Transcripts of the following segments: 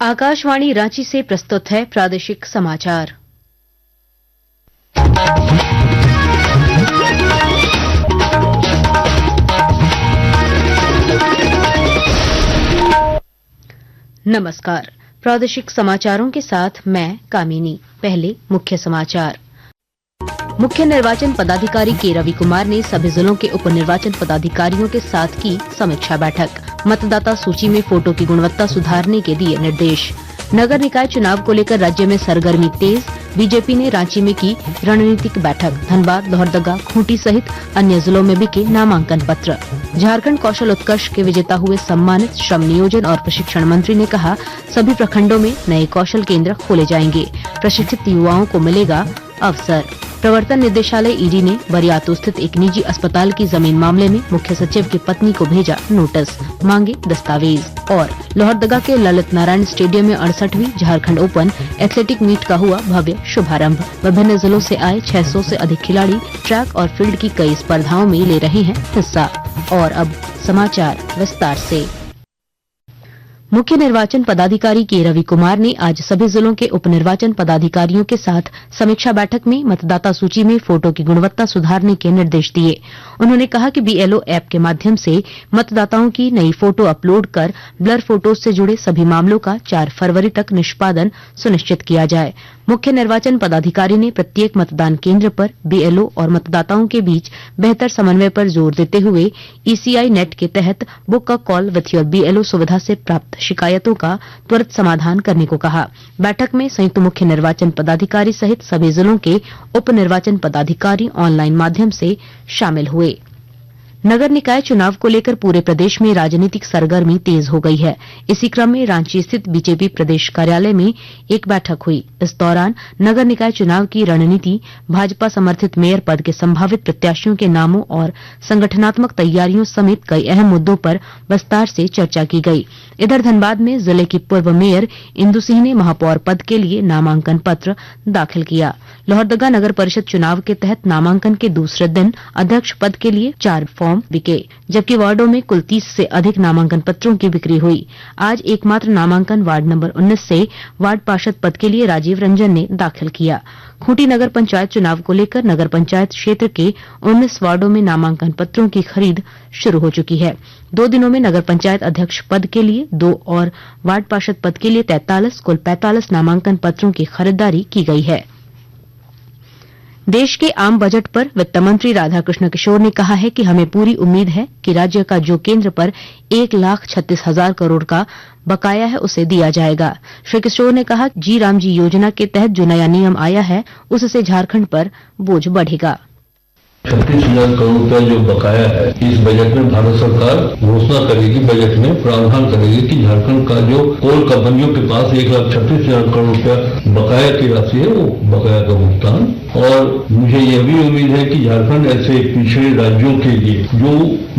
आकाशवाणी रांची से प्रस्तुत है प्रादेशिक समाचार। नमस्कार, प्रादेशिक समाचारों के साथ मैं कामिनी। पहले मुख्य समाचार। मुख्य निर्वाचन पदाधिकारी के रवि कुमार ने सभी जिलों के उप निर्वाचन पदाधिकारियों के साथ की समीक्षा बैठक। मतदाता सूची में फोटो की गुणवत्ता सुधारने के दिए निर्देश। नगर निकाय चुनाव को लेकर राज्य में सरगर्मी तेज। बीजेपी ने रांची में की रणनीतिक बैठक। धनबाद, लोहरदगा, खूंटी सहित अन्य जिलों में बिके नामांकन पत्र। झारखंड कौशल उत्कर्ष के विजेता हुए सम्मानित। श्रम नियोजन और प्रशिक्षण मंत्री ने कहा, सभी प्रखंडों में नए कौशल केंद्र खोले जाएंगे। प्रशिक्षित युवाओं को मिलेगा अवसर। प्रवर्तन निदेशालय ईडी ने बरियातू स्थित एक निजी अस्पताल की जमीन मामले में मुख्य सचिव की पत्नी को भेजा नोटिस, मांगे दस्तावेज। और लोहरदगा के ललित नारायण स्टेडियम में 68वीं झारखंड ओपन एथलेटिक मीट का हुआ भव्य शुभारंभ। विभिन्न जिलों से आए 600 से अधिक खिलाड़ी ट्रैक और फील्ड की कई स्पर्धाओं में ले रहे हैं हिस्सा। और अब समाचार विस्तार से। मुख्य निर्वाचन पदाधिकारी के रवि कुमार ने आज सभी जिलों के उप निर्वाचन पदाधिकारियों के साथ समीक्षा बैठक में मतदाता सूची में फोटो की गुणवत्ता सुधारने के निर्देश दिए। उन्होंने कहा कि बीएलओ ऐप के माध्यम से मतदाताओं की नई फोटो अपलोड कर ब्लर फोटोज से जुड़े सभी मामलों का 4 फरवरी तक निष्पादन सुनिश्चित किया जाए। मुख्य निर्वाचन पदाधिकारी ने प्रत्येक मतदान केंद्र पर बीएलओ और मतदाताओं के बीच बेहतर समन्वय पर जोर देते हुए ईसीआई नेट के तहत book a call with your BLO सुविधा से प्राप्त शिकायतों का त्वरित समाधान करने को कहा। बैठक में संयुक्त मुख्य निर्वाचन पदाधिकारी सहित सभी जिलों के उप निर्वाचन पदाधिकारी ऑनलाइन माध्यम से शामिल हुए। नगर निकाय चुनाव को लेकर पूरे प्रदेश में राजनीतिक सरगर्मी तेज हो गई है। इसी क्रम में रांची स्थित बीजेपी प्रदेश कार्यालय में एक बैठक हुई। इस दौरान नगर निकाय चुनाव की रणनीति, भाजपा समर्थित मेयर पद के संभावित प्रत्याशियों के नामों और संगठनात्मक तैयारियों समेत कई अहम मुद्दों पर विस्तार से चर्चा की गई। इधर धनबाद में जिले की पूर्व मेयर इंदु सिंह ने महापौर पद के लिए नामांकन पत्र दाखिल किया। लोहरदगा नगर परिषद चुनाव के तहत नामांकन के दूसरे दिन अध्यक्ष पद के लिए 4 फॉर्म बिके, जबकि वार्डों में कुल 30 से अधिक नामांकन पत्रों की बिक्री हुई। आज एकमात्र नामांकन वार्ड नंबर 19 से वार्ड पार्षद पद के लिए राजीव रंजन ने दाखिल किया। खूंटी नगर पंचायत चुनाव को लेकर नगर पंचायत क्षेत्र के 19 वार्डों में नामांकन पत्रों की खरीद शुरू हो चुकी है। 2 दिनों में नगर पंचायत अध्यक्ष पद के लिए 2 और वार्ड पार्षद पद के लिए 43, कुल 45 नामांकन पत्रों की खरीदारी की गई है। देश के आम बजट पर वित्त मंत्री राधाकृष्ण किशोर ने कहा है कि हमें पूरी उम्मीद है कि राज्य का जो केंद्र पर 1,36,000 करोड़ का बकाया है उसे दिया जाएगा। श्री किशोर ने कहा, जी राम जी योजना के तहत जो नया नियम आया है उससे झारखंड पर बोझ बढ़ेगा। 36,000 करोड़ रुपया जो बकाया है, इस बजट में भारत सरकार घोषणा करेगी, बजट में प्रावधान करेगी कि झारखंड का जो कोल कंपनियों के पास 1,36,000 करोड़ रुपया बकाया की राशि है, वो बकाया का भुगतान। और मुझे यह भी उम्मीद है कि झारखंड ऐसे पिछड़े राज्यों के लिए जो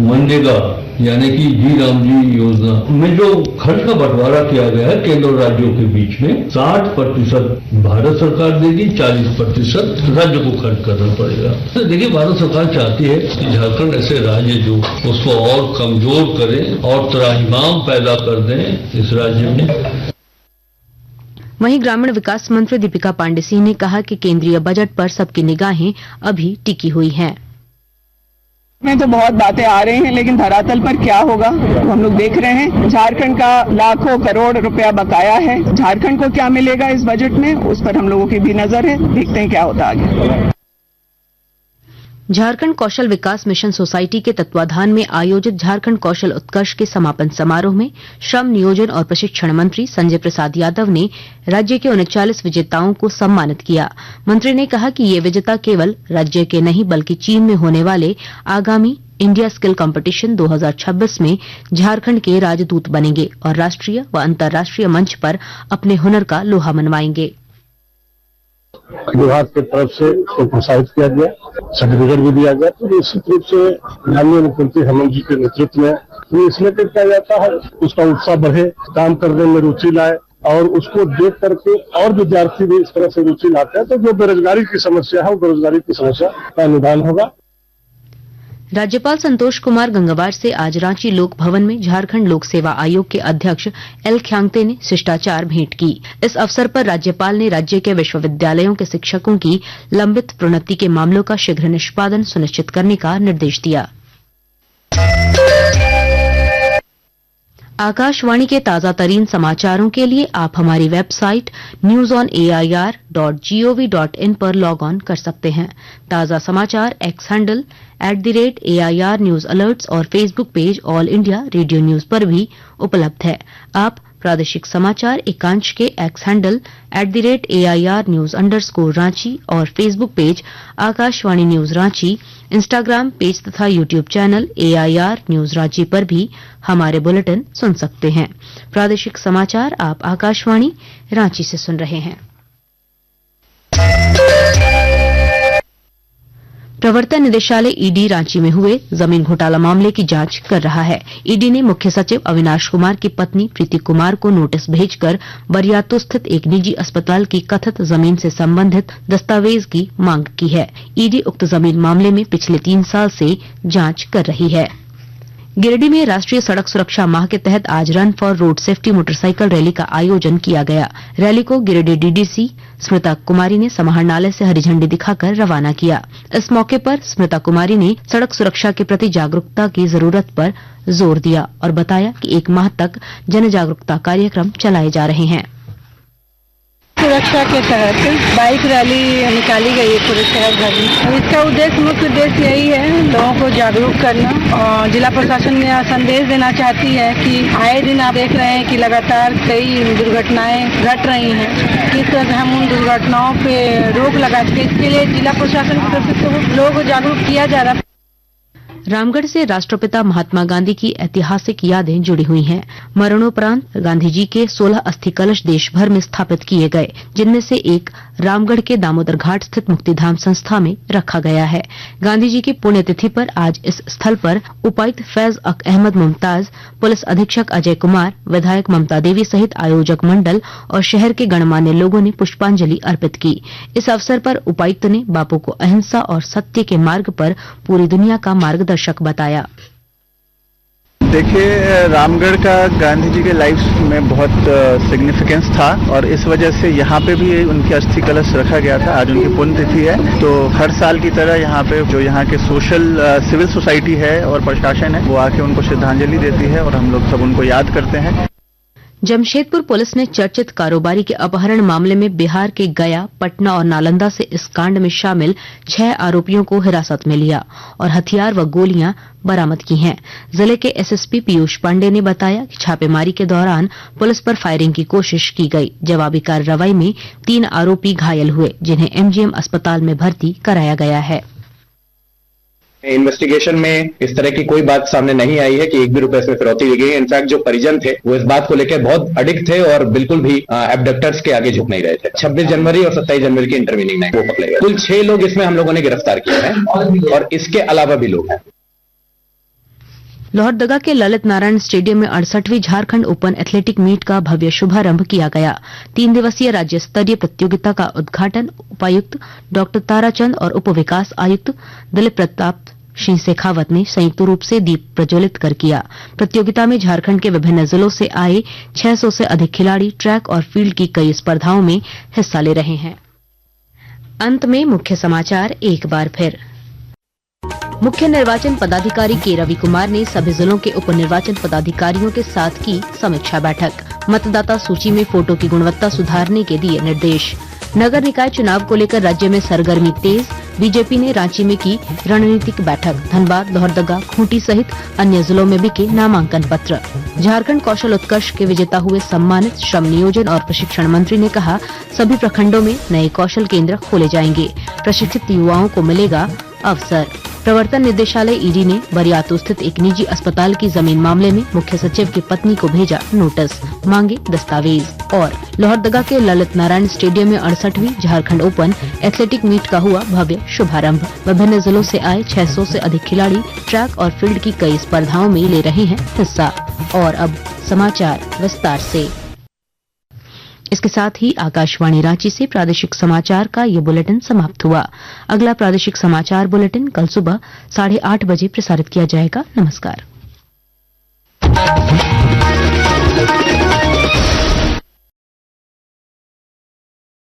मनरेगा यानी कि जी राम जी योजना में जो खर्च का बंटवारा किया गया है केंद्र और राज्यों के बीच में, 60% भारत सरकार देगी, 40% राज्य को खर्च करना पड़ेगा। तो देखिए, भारत सरकार चाहती है कि झारखंड ऐसे राज्य जो उसको और कमजोर करें और त्राहिमाम पैदा कर दें इस राज्य में। वहीं ग्रामीण विकास मंत्री दीपिका पांडे सिंह ने कहा कि केंद्रीय बजट पर सबकी निगाहें अभी टिकी हुई हैं। में तो बहुत बातें आ रही हैं, लेकिन धरातल पर क्या होगा तो हम लोग देख रहे हैं। झारखंड का लाखों करोड़ रुपया बकाया है, झारखंड को क्या मिलेगा इस बजट में, उस पर हम लोगों की भी नजर है। देखते हैं क्या होता आगे। झारखंड कौशल विकास मिशन सोसाइटी के तत्वाधान में आयोजित झारखंड कौशल उत्कर्ष के समापन समारोह में श्रम नियोजन और प्रशिक्षण मंत्री संजय प्रसाद यादव ने राज्य के 39 विजेताओं को सम्मानित किया। मंत्री ने कहा कि ये विजेता केवल राज्य के नहीं बल्कि चीन में होने वाले आगामी इंडिया स्किल कंपटीशन 2026 में झारखंड के राजदूत बनेंगे और राष्ट्रीय व अंतर्राष्ट्रीय मंच पर अपने हुनर का लोहा मनवाएंगे। विभाग की तरफ से प्रोत्साहित किया गया, सर्टिफिकेट भी दिया गया। तो निश्चित रूप से माननीय मुख्यमंत्री हेमंत जी के नेतृत्व में तो इसमें किया जाता है, उसका उत्साह बढ़े, काम करने में रुचि लाए और उसको देख करके और विद्यार्थी भी इस तरह से रुचि लाते हैं, तो जो बेरोजगारी की समस्या है वो बेरोजगारी की समस्या का निदान होगा। राज्यपाल संतोष कुमार गंगवार से आज रांची लोक भवन में झारखंड लोक सेवा आयोग के अध्यक्ष एल ख्यांगते ने शिष्टाचार भेंट की। इस अवसर पर राज्यपाल ने राज्य के विश्वविद्यालयों के शिक्षकों की लंबित प्रोन्नति के मामलों का शीघ्र निष्पादन सुनिश्चित करने का निर्देश दिया। आकाशवाणी के ताजा तरीन समाचारों के लिए आप हमारी वेबसाइट newsonair.gov.in पर लॉग ऑन कर सकते हैं। ताजा समाचार X handle @AIR news alerts और Facebook page All India Radio news पर भी उपलब्ध है। आप प्रादेशिक समाचार एकांश के X handle @AIR news _Ranchi और Facebook page Akashvani news Ranchi, Instagram page तथा YouTube channel AIR news Ranchi पर भी हमारे बुलेटिन सुन सकते हैं। प्रादेशिक समाचार आप आकाशवाणी रांची से सुन रहे हैं। प्रवर्तन निदेशालय ईडी रांची में हुए जमीन घोटाला मामले की जांच कर रहा है। ईडी ने मुख्य सचिव अविनाश कुमार की पत्नी प्रीति कुमार को नोटिस भेजकर बरियातू स्थित एक निजी अस्पताल की कथित जमीन से संबंधित दस्तावेज की मांग की है। ईडी उक्त जमीन मामले में पिछले 3 साल से जांच कर रही है। गिरिडीह में राष्ट्रीय सड़क सुरक्षा माह के तहत आज run for road safety motorcycle rally का आयोजन किया गया। रैली को गिरिडीह डीडीसी स्मृता कुमारी ने समाहरणालय से हरी झंडी दिखाकर रवाना किया। इस मौके पर स्मृता कुमारी ने सड़क सुरक्षा के प्रति जागरूकता की जरूरत पर जोर दिया और बताया कि 1 माह तक जन जागरूकता कार्यक्रम चलाए जा रहे हैं। सुरक्षा के तहत बाइक रैली निकाली गई है पूरे शहर भर में। इसका मुख्य उद्देश्य यही है लोगों को जागरूक करना। और जिला प्रशासन ने संदेश देना चाहती है कि आए दिन आप देख रहे हैं कि लगातार कई दुर्घटनाएं घट रही हैं। किस तरह हम उन दुर्घटनाओं पे रोक लगा सके, इसके लिए जिला प्रशासन की तरफ से लोगों को जागरूक किया जा रहा है। रामगढ़ से राष्ट्रपिता महात्मा गांधी की ऐतिहासिक यादें जुड़ी हुई हैं। मरणोपरांत गांधी जी के 16 अस्थि कलश देश भर में स्थापित किए गए, जिनमें से एक रामगढ़ के दामोदर घाट स्थित मुक्तिधाम संस्था में रखा गया है। गांधी जी की पुण्यतिथि पर आज इस स्थल पर उपायुक्त फैज अक अहमद मुमताज, पुलिस अधीक्षक अजय कुमार, विधायक ममता देवी सहित आयोजक मंडल और शहर के गणमान्य लोगों ने पुष्पांजलि अर्पित की। इस अवसर पर उपायुक्त ने बापू को अहिंसा और सत्य के मार्ग पर पूरी दुनिया का मार्गदर्शक बताया। देखिए, रामगढ़ का गांधी जी के लाइफ में बहुत सिग्निफिकेंस था और इस वजह से यहाँ पे भी उनकी अस्थि कलश रखा गया था। आज उनकी पुण्यतिथि है, तो हर साल की तरह यहाँ पे जो यहाँ के सोशल सिविल सोसाइटी है और प्रशासन है वो आके उनको श्रद्धांजलि देती है और हम लोग सब उनको याद करते हैं। जमशेदपुर पुलिस ने चर्चित कारोबारी के अपहरण मामले में बिहार के गया, पटना और नालंदा से इस कांड में शामिल 6 आरोपियों को हिरासत में लिया और हथियार व गोलियां बरामद की हैं। जिले के एसएसपी पीयूष पांडे ने बताया कि छापेमारी के दौरान पुलिस पर फायरिंग की कोशिश की गई। जवाबी कार्रवाई में 3 आरोपी घायल हुए, जिन्हें एमजीएम अस्पताल में भर्ती कराया गया है। इन्वेस्टिगेशन में इस तरह की कोई बात सामने नहीं आई है कि 1 भी रुपए इसमें फिरौती ली गई है। इनफैक्ट जो परिजन थे वो इस बात को लेकर बहुत अडिक्ट थे और बिल्कुल भी एबडक्टर्स के आगे झुक नहीं रहे थे। 26 जनवरी और 27 जनवरी की इंटरवीनिंग नाइट वो पकड़े गए। कुल 6 लोग इसमें हम लोगों ने गिरफ्तार किए हैं और इसके अलावा भी लोग हैं। लोहरदगा के ललित नारायण स्टेडियम में 68वीं झारखंड ओपन एथलेटिक मीट का भव्य शुभारंभ किया गया। 3 दिवसीय राज्य स्तरीय प्रतियोगिता का उद्घाटन उपायुक्त डॉक्टर ताराचंद और उप विकास आयुक्त दिलीप प्रताप सिंह शेखावत ने संयुक्त रूप से दीप प्रज्वलित कर किया। प्रतियोगिता में झारखंड के विभिन्न जिलों से आए 600 से अधिक खिलाड़ी ट्रैक और फील्ड की कई स्पर्धाओं में हिस्सा ले रहे हैं। अंत में मुख्य समाचार एक बार फिर। मुख्य निर्वाचन पदाधिकारी के रवि कुमार ने सभी जिलों के उप निर्वाचन पदाधिकारियों के साथ की समीक्षा बैठक। मतदाता सूची में फोटो की गुणवत्ता सुधारने के दिए निर्देश। नगर निकाय चुनाव को लेकर राज्य में सरगर्मी तेज। बीजेपी ने रांची में की रणनीतिक बैठक। धनबाद, लोहरदगा, खूंटी सहित अन्य जिलों में बिके नामांकन पत्र। झारखंड कौशल उत्कर्ष के विजेता हुए सम्मानित श्रम नियोजन और प्रशिक्षण मंत्री ने कहा, सभी प्रखंडों में नए कौशल केंद्र खोले जाएंगे। प्रशिक्षित युवाओं को मिलेगा अवसर। प्रवर्तन निदेशालय ईडी ने बरियातू स्थित एक निजी अस्पताल की जमीन मामले में मुख्य सचिव की पत्नी को भेजा नोटिस, मांगे दस्तावेज। और लोहरदगा के ललित नारायण स्टेडियम में 68वीं झारखंड ओपन एथलेटिक मीट का हुआ भव्य शुभारंभ। विभिन्न जिलों से आए 600 से अधिक खिलाड़ी ट्रैक और फील्ड की कई स्पर्धाओं में ले रहे हैं हिस्सा। और अब समाचार विस्तार से। इसके साथ ही आकाशवाणी रांची से प्रादेशिक समाचार का ये बुलेटिन समाप्त हुआ। अगला प्रादेशिक समाचार बुलेटिन कल सुबह 8:30 बजे प्रसारित किया जाएगा। नमस्कार।